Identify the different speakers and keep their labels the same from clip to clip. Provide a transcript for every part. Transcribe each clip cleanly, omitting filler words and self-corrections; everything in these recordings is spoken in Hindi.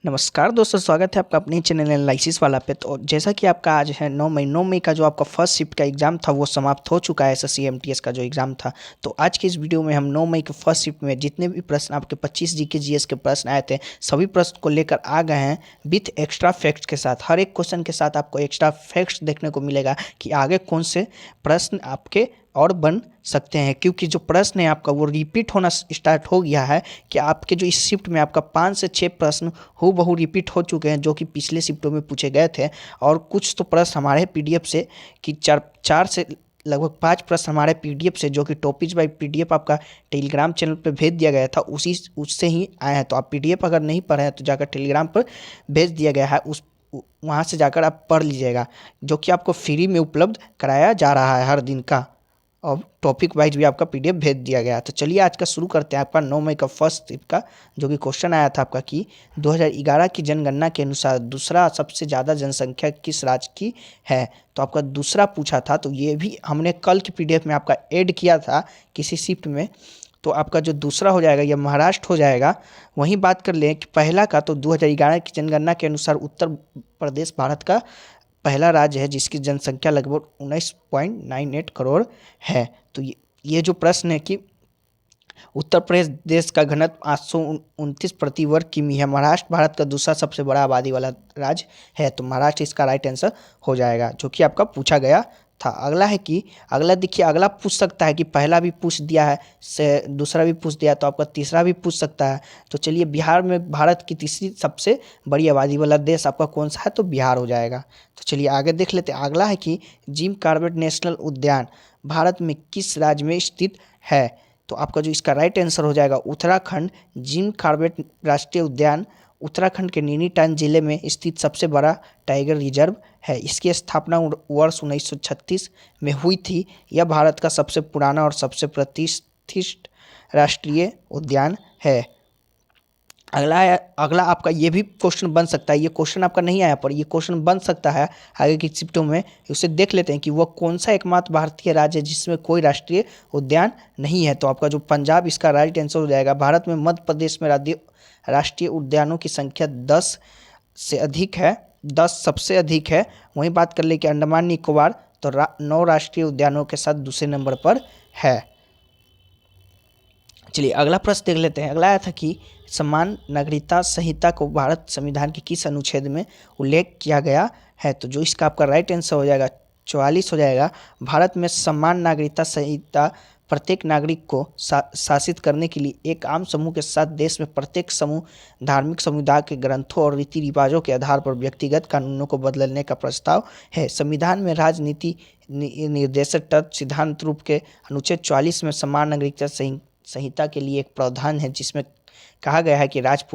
Speaker 1: नमस्कार दोस्तों, स्वागत है आपका अपने चैनल एनालिसिस वाला पे। तो जैसा कि आपका आज है 9 मई का जो आपका फर्स्ट शिफ्ट का एग्ज़ाम था वो समाप्त हो चुका है। एसएससी एमटीएस का जो एग्ज़ाम था, तो आज की इस वीडियो में हम 9 मई के फर्स्ट शिफ्ट में जितने भी प्रश्न आपके 25 जीके जीएस के प्रश्न आए थे, सभी प्रश्न को लेकर आ गए हैं विथ एक्स्ट्रा फैक्ट्स के साथ। हर एक क्वेश्चन के साथ आपको एक्स्ट्रा फैक्ट्स देखने को मिलेगा कि आगे कौन से प्रश्न आपके और बन सकते हैं, क्योंकि जो प्रश्न है आपका वो रिपीट होना स्टार्ट हो गया है। कि आपके जो इस शिफ्ट में आपका 5 से 6 प्रश्न हूबहू रिपीट हो चुके हैं जो कि पिछले शिफ्टों में पूछे गए थे। और कुछ तो प्रश्न हमारे पीडीएफ से कि चार से लगभग 5 प्रश्न हमारे पीडीएफ से, जो कि टॉपिक्स बाय पीडीएफ आपका टेलीग्राम चैनल पे भेज दिया गया था, उससे ही आए हैं। तो आप पीडीएफ अगर नहीं पढ़े हैं तो जाकर टेलीग्राम पर भेज दिया गया है, उस वहाँ से जाकर आप पढ़ लीजिएगा, जो कि आपको फ्री में उपलब्ध कराया जा रहा है हर दिन का। और टॉपिक वाइज भी आपका पीडीएफ भेज दिया गया। तो चलिए आज का शुरू करते हैं आपका 9 मई का फर्स्ट शिफ्ट का, जो कि क्वेश्चन आया था आपका कि 2011 की जनगणना के अनुसार दूसरा सबसे ज़्यादा जनसंख्या किस राज्य की है। तो आपका दूसरा पूछा था, तो ये भी हमने कल की पीडीएफ में आपका ऐड किया था किसी शिफ्ट में। तो आपका जो दूसरा हो जाएगा यह महाराष्ट्र हो जाएगा। वहीं बात कर लें कि पहला का, तो 2011 की जनगणना के अनुसार उत्तर प्रदेश भारत का पहला राज्य है जिसकी जनसंख्या लगभग 19.98 करोड़ है। तो ये जो प्रश्न है कि उत्तर प्रदेश का घनत्व 829 प्रति वर्ग किमी है। महाराष्ट्र भारत का दूसरा सबसे बड़ा आबादी वाला राज्य है, तो महाराष्ट्र इसका राइट आंसर हो जाएगा, जो कि आपका पूछा गया था। अगला है कि अगला देखिए, अगला पूछ सकता है कि पहला भी पूछ दिया है, से दूसरा भी पूछ दिया, तो आपका तीसरा भी पूछ सकता है। तो चलिए, बिहार में भारत की तीसरी सबसे बड़ी आबादी वाला देश आपका कौन सा है, तो बिहार हो जाएगा। तो चलिए आगे देख लेते हैं। अगला है कि जिम कॉर्बेट नेशनल उद्यान भारत में किस राज्य में स्थित है। तो आपका जो इसका राइट आंसर हो जाएगा उत्तराखंड। जिम कॉर्बेट राष्ट्रीय उद्यान उत्तराखंड के नैनीताल जिले में स्थित सबसे बड़ा टाइगर रिजर्व है। इसकी स्थापना वर्ष 1936 में हुई थी। यह भारत का सबसे पुराना और सबसे प्रतिष्ठित राष्ट्रीय उद्यान है। अगला आपका ये भी क्वेश्चन बन सकता है। ये क्वेश्चन आपका नहीं आया पर ये क्वेश्चन बन सकता है आगे की शिफ्टों में। उसे देख लेते हैं कि वह कौन सा एकमात्र भारतीय राज्य है जिसमें कोई राष्ट्रीय उद्यान नहीं है। तो आपका जो पंजाब इसका राइट आंसर हो जाएगा। भारत में मध्य प्रदेश में राष्ट्रीय उद्यानों की संख्या 10 से अधिक है, 10 सबसे अधिक है। वहीं बात कर ले कि अंडमान निकोबार तो 9 राष्ट्रीय उद्यानों के साथ दूसरे नंबर पर है। चलिए अगला प्रश्न देख लेते हैं। अगला आया था कि समान नागरिकता संहिता को भारत संविधान के किस अनुच्छेद में उल्लेख किया गया है। तो जो इसका आपका राइट आंसर हो जाएगा 44 हो जाएगा। भारत में समान नागरिकता संहिता प्रत्येक नागरिक को शासित करने के लिए एक आम समूह के साथ देश में प्रत्येक समूह धार्मिक समुदाय के ग्रंथों और रीति रिवाजों के आधार पर व्यक्तिगत कानूनों को बदलने का प्रस्ताव है। संविधान में राजनीति निर्देशक तत्व सिद्धांत रूप के अनुच्छेद 44 में समान नागरिकता संहिता के लिए एक प्रावधान है, जिसमें कहा गया है कि राज्य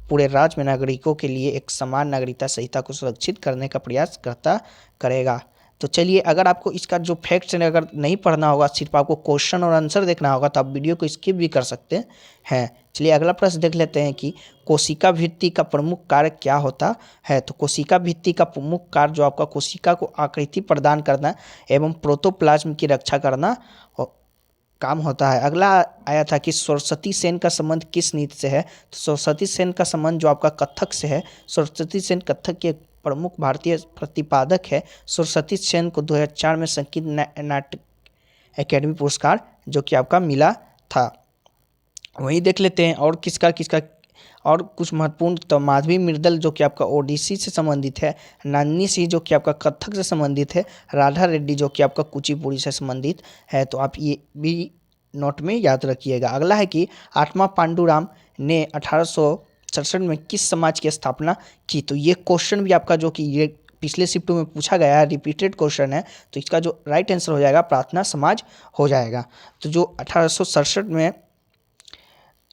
Speaker 1: पूरे राज्य में नागरिकों के लिए एक समान नागरिकता संहिता को सुरक्षित करने का प्रयास करेगा। तो चलिए, अगर आपको इसका जो फैक्ट्स है अगर नहीं पढ़ना होगा, सिर्फ आपको क्वेश्चन और आंसर देखना होगा, तो आप वीडियो को स्किप भी कर सकते हैं। चलिए अगला प्रश्न देख लेते हैं कि कोशिका भित्ति का प्रमुख कार्य क्या होता है। तो कोशिका भित्ति का प्रमुख कार्य जो आपका कोशिका को आकृति प्रदान करना एवं प्रोटोप्लाज्म की रक्षा करना काम होता है। अगला आया था कि सरस्वती सेन का संबंध किस नृत्य से है। तो सरस्वती सेन का संबंध जो आपका कथक से है। सरस्वती सेन कथक के प्रमुख भारतीय प्रतिपादक है। सरस्वती सेन को 2004 में संगीत नाटक अकेडमी पुरस्कार जो कि आपका मिला था। वहीं देख लेते हैं और किसका और कुछ महत्वपूर्ण। तो माधवी मिर्दल जो कि आपका ओडिसी से संबंधित है। नानी सिंह जो कि आपका कथक से संबंधित है। राधा रेड्डी जो कि आपका कुचिपुड़ी से संबंधित है। तो आप ये भी नोट में याद रखिएगा। अगला है कि आत्मा पांडुराम ने 1867 में किस समाज की स्थापना की। तो ये क्वेश्चन भी आपका जो कि ये पिछले शिफ्टों में पूछा गया है, रिपीटेड क्वेश्चन है, तो इसका जो राइट आंसर हो जाएगा प्रार्थना समाज हो जाएगा। तो जो 1867 में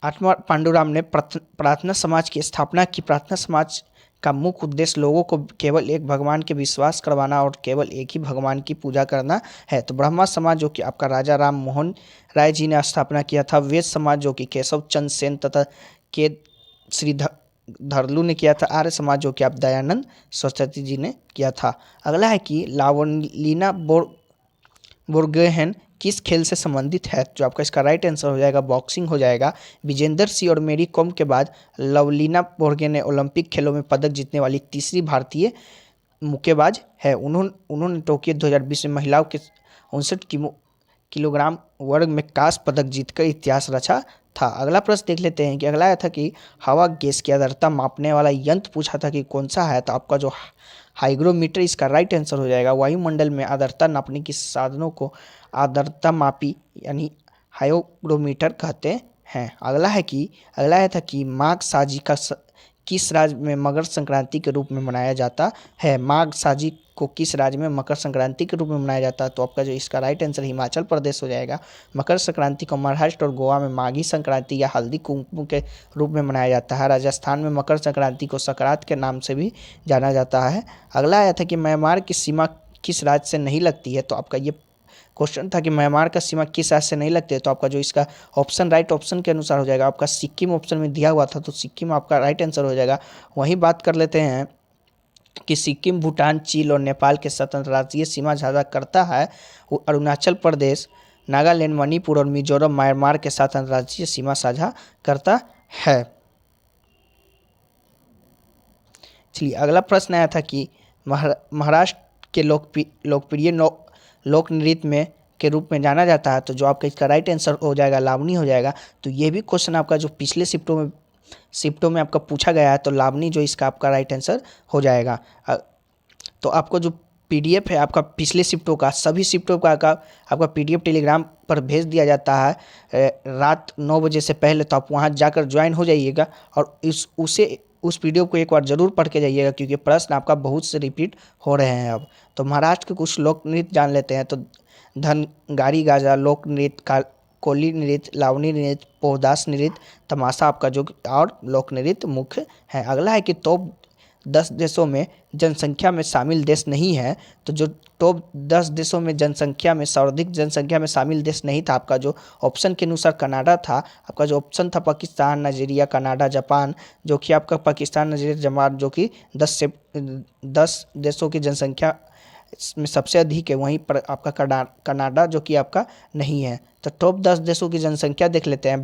Speaker 1: आत्मा पांडुराम ने प्रार्थना समाज की स्थापना की। प्रार्थना समाज का मुख्य उद्देश्य लोगों को केवल एक भगवान के विश्वास करवाना और केवल एक ही भगवान की पूजा करना है। तो ब्रह्मा समाज जो कि आपका राजा राम मोहन राय जी ने स्थापना किया था। वेद समाज जो कि केशव चंद्र सेन तथा के श्री धरलू ने किया था। आर्य समाज जो कि आप दयानंद सरस्वती जी ने किया था। अगला है कि लावलीना बोरगोहेन किस खेल से संबंधित है? जो आपका इसका राइट आंसर हो जाएगा बॉक्सिंग हो जाएगा। विजेंदर सिंह और मेरी कॉम के बाद लवलीना बोर्गे ने ओलंपिक खेलों में पदक जीतने वाली तीसरी भारतीय मुक्केबाज है। उन्होंने टोक्यो 2020 में महिलाओं के 59 किलोग्राम वर्ग में कांस्य पदक जीतकर इतिहास रचा था। अगला प्रश्न देख लेते हैं कि अगला आया था कि हवा गैस की आर्द्रता मापने वाला यंत्र पूछा था कि कौन सा है? तो आपका जो हाइग्रोमीटर इसका राइट आंसर हो जाएगा। वायुमंडल में आर्द्रता नापने के साधनों को आर्द्रता मापी यानी हाइग्रोमीटर कहते हैं। अगला है था कि माघ साजी का किस राज्य में मकर संक्रांति के रूप में मनाया जाता है? माघ साजी को किस राज्य में मकर संक्रांति के रूप में मनाया जाता है? तो आपका जो इसका राइट आंसर हिमाचल प्रदेश हो जाएगा। मकर संक्रांति को महाराष्ट्र और गोवा में माघी संक्रांति या हल्दी कुंकू के रूप में मनाया जाता है। राजस्थान में मकर संक्रांति को संक्रांत के नाम से भी जाना जाता है। अगला आया था कि म्यांमार की सीमा किस राज्य से नहीं लगती है? तो आपका ये क्वेश्चन था कि म्यांमार का सीमा किस राज्य से नहीं लगती है। तो आपका जो इसका ऑप्शन राइट ऑप्शन के अनुसार हो जाएगा। आपका सिक्किम ऑप्शन में दिया हुआ था तो सिक्किम आपका राइट आंसर हो जाएगा। वहीं बात कर लेते हैं कि सिक्किम भूटान चीन और नेपाल के साथ अंतर्राष्ट्रीय सीमा साझा करता है। वो अरुणाचल प्रदेश नागालैंड मणिपुर और मिजोरम म्यांमार के साथ अंतर्राष्ट्रीय सीमा साझा करता है। चलिए अगला प्रश्न आया था कि महाराष्ट्र के लोकप्रिय लोक नृत्य में के रूप में जाना जाता है। तो जो आपका इसका राइट आंसर हो जाएगा लावनी हो जाएगा। तो ये भी क्वेश्चन आपका जो पिछले शिफ्टों में आपका पूछा गया है तो लावनी जो इसका आपका राइट आंसर हो जाएगा। तो आपको जो पीडीएफ है आपका पिछले शिफ्टों का सभी शिफ्टों का आपका पीडीएफ टेलीग्राम पर भेज दिया जाता है रात 9 बजे से पहले। तो आप वहाँ जाकर ज्वाइन हो जाइएगा और उस पीडीएफ को एक बार जरूर पढ़ के जाइएगा क्योंकि प्रश्न आपका बहुत से रिपीट हो रहे हैं अब। तो महाराष्ट्र के कुछ लोक नृत्य जान लेते हैं। तो धनगारी गाजा लोक नृत्य, कोली नृत्य, लावनी नृत्य, पोहदास नृत्य, तमाशा आपका जो और लोक नृत्य मुख्य है। अगला है कि टॉप 10 देशों में जनसंख्या में शामिल देश नहीं है। तो जो टॉप 10 देशों में जनसंख्या में सर्वाधिक जनसंख्या में शामिल देश नहीं था आपका जो ऑप्शन के अनुसार कनाडा था। आपका जो ऑप्शन था पाकिस्तान, नाइजीरिया, कनाडा, जापान, जो कि आपका पाकिस्तान, नाइजीरिया, जापान जो कि 10 देशों की जनसंख्या में सबसे अधिक है। वहीं पर आपका कनाडा जो कि आपका नहीं है। तो टॉप 10 देशों की जनसंख्या देख लेते हैं।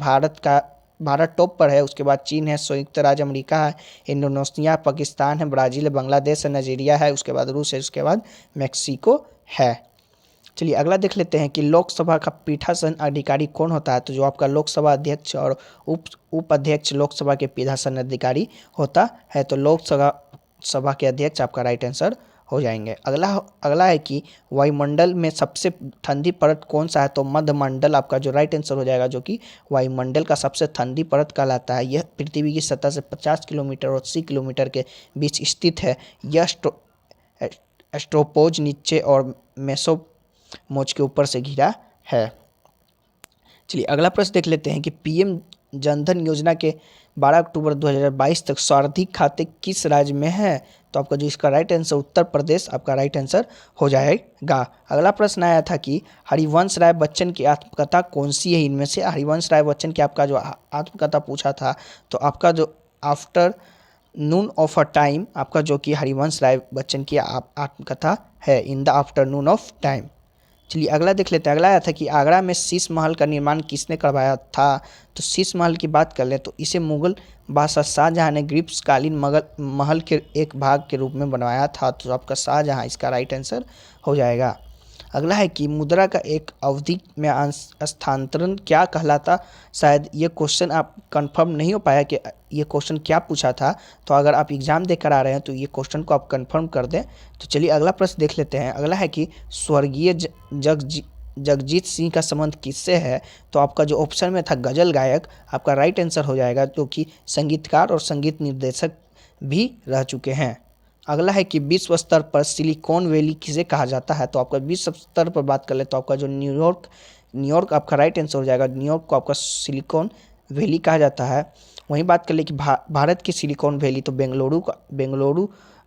Speaker 1: भारत टॉप पर है, उसके बाद चीन है, संयुक्त राज्य अमेरिका है, इंडोनेशिया, पाकिस्तान है, ब्राज़ील है, बांग्लादेश है, नाइजीरिया है, उसके बाद रूस है, उसके बाद मैक्सिको है। चलिए अगला देख लेते हैं कि लोकसभा का पीठासन अधिकारी कौन होता है? तो जो आपका लोकसभा अध्यक्ष और उप अध्यक्ष लोकसभा के पीठासन अधिकारी होता है। तो लोकसभा के अध्यक्ष आपका राइट आंसर हो जाएंगे। अगला है कि वायुमंडल में सबसे ठंडी परत कौन सा है? तो मध्यमंडल आपका जो राइट आंसर हो जाएगा, जो कि वायुमंडल का सबसे ठंडी परत कहलाता है। यह पृथ्वी की सतह से 50 किलोमीटर और 80 किलोमीटर के बीच स्थित है। यह स्ट्रोपोज नीचे और मेसोमोज के ऊपर से घिरा है। चलिए अगला प्रश्न देख लेते हैं कि पीएम जनधन योजना के 12 अक्टूबर 2022 तक सर्वाधिक खाते किस राज्य में है? तो आपका जो इसका राइट आंसर उत्तर प्रदेश आपका राइट आंसर हो जाएगा। अगला प्रश्न आया था कि हरिवंश राय बच्चन की आत्मकथा कौन सी है? इनमें से हरिवंश राय बच्चन की आपका जो आत्मकथा पूछा था तो आपका जो after Noon of a time आपका जो कि हरिवंश राय बच्चन की आत्मकथा है, in the afternoon of time. चलिए अगला देख लेते हैं। अगला आया था कि आगरा में शीश महल का निर्माण किसने करवाया था? तो शीश महल की बात कर लें तो इसे मुगल बादशाह शाहजहां ने ग्रीष्मकालीन महल के एक भाग के रूप में बनवाया था। तो आपका शाहजहां इसका राइट आंसर हो जाएगा। अगला है कि मुद्रा का एक अवधि में स्थानांतरण क्या कहलाता? शायद ये क्वेश्चन आप कंफर्म नहीं हो पाया कि ये क्वेश्चन क्या पूछा था। तो अगर आप एग्जाम देकर आ रहे हैं तो ये क्वेश्चन को आप कंफर्म कर दें। तो चलिए अगला प्रश्न देख लेते हैं। अगला है कि स्वर्गीय जगजीत सिंह का संबंध किससे है? तो आपका जो ऑप्शन में था गजल गायक आपका राइट आंसर हो जाएगा, जो कि संगीतकार और संगीत निर्देशक भी रह चुके हैं। अगला है कि विश्व स्तर पर सिलिकॉन वैली किसे कहा जाता है? तो आपका विश्व स्तर पर बात कर ले तो आपका जो न्यूयॉर्क आपका राइट आंसर हो जाएगा। न्यूयॉर्क को आपका सिलिकॉन वैली कहा जाता है। वहीं बात कर ले कि भारत की सिलिकॉन वैली तो बेंगलुरु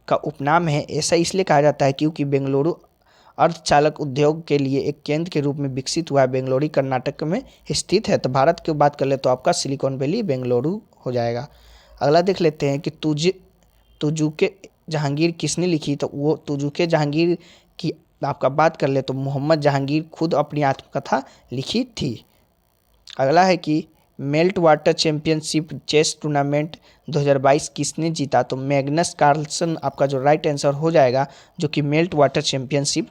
Speaker 1: का उपनाम है। ऐसा इसलिए कहा जाता है क्योंकि बेंगलुरु अर्धचालक उद्योग के लिए एक केंद्र के रूप में विकसित हुआ है। बेंगलुरु कर्नाटक में स्थित है। तो भारत की बात कर ले तो आपका सिलिकॉन वैली बेंगलुरु हो जाएगा। अगला देख लेते हैं कि तुझुके जहांगीर किसने लिखी? तो वो तुझुके जहांगीर की आपका बात कर ले तो मोहम्मद जहांगीर खुद अपनी आत्मकथा लिखी थी। अगला है कि Meltwater championship chess tournament 2022 किसने जीता? तो मैग्नस कार्लसन आपका जो राइट आंसर हो जाएगा, जो कि Meltwater championship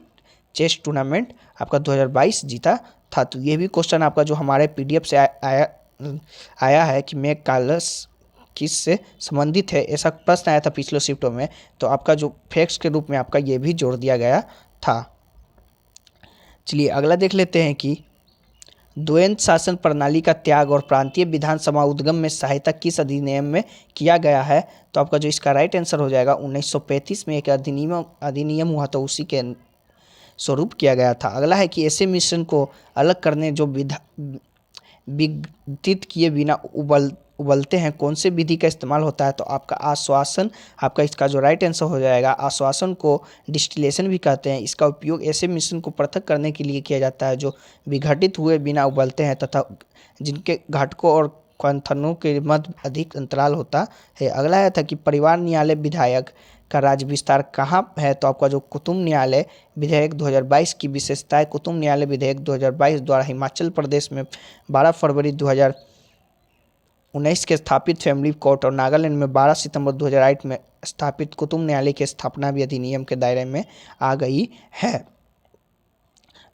Speaker 1: chess tournament आपका 2022 जीता था। तो ये भी क्वेश्चन आपका जो हमारे पीडीएफ से आया है कि मैग कार्लस किस से संबंधित है, ऐसा प्रश्न आया था पिछले शिफ्टों में। तो आपका जो फैक्ट्स के रूप में आपका ये भी जोड़ दिया गया था। चलिए अगला देख लेते हैं कि द्वैध शासन प्रणाली का त्याग और प्रांतीय विधानसभा उद्गम में सहायता किस अधिनियम में किया गया है? तो आपका जो इसका राइट आंसर हो जाएगा 1935 में एक अधिनियम हुआ था, उसी के स्वरूप किया गया था। अगला है कि ऐसे मिश्रण को अलग करने जो विघटित किए बिना उबलते हैं, कौन से विधि का इस्तेमाल होता है? तो आपका आश्वासन, आपका इसका जो राइट आंसर हो जाएगा, आश्वासन को डिस्टिलेशन भी कहते हैं। इसका उपयोग ऐसे मिश्रण को पृथक करने के लिए किया जाता है जो विघटित हुए बिना उबलते हैं तथा जिनके घटकों और क्वथनों के मध्य अधिक अंतराल होता है। अगला है था कि परिवार न्यायालय विधायक का राज्य विस्तार कहाँ है? तो आपका जो कुतुब न्यायालय विधेयक 2022 की विशेषताएं, कुतुब न्यायालय विधेयक 2022 द्वारा हिमाचल प्रदेश में 12 फरवरी 2019 के स्थापित फैमिली कोर्ट और नागालैंड में 12 सितंबर 2008 में स्थापित कुतुब न्यायालय की स्थापना भी अधिनियम के दायरे में आ गई है।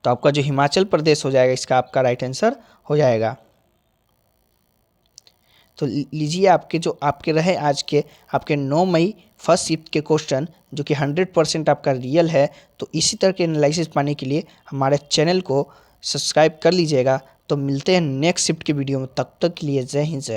Speaker 1: तो आपका जो हिमाचल प्रदेश हो जाएगा, इसका आपका राइट आंसर हो जाएगा। तो लीजिए आपके रहे आज के आपके 9 मई फर्स्ट शिफ्ट के क्वेश्चन, जो कि 100% आपका रियल है। तो इसी तरह के एनालिसिस पाने के लिए हमारे चैनल को सब्सक्राइब कर लीजिएगा। तो मिलते हैं नेक्स्ट शिफ्ट की वीडियो में, तब तक के लिए जय हिंद जय भारत।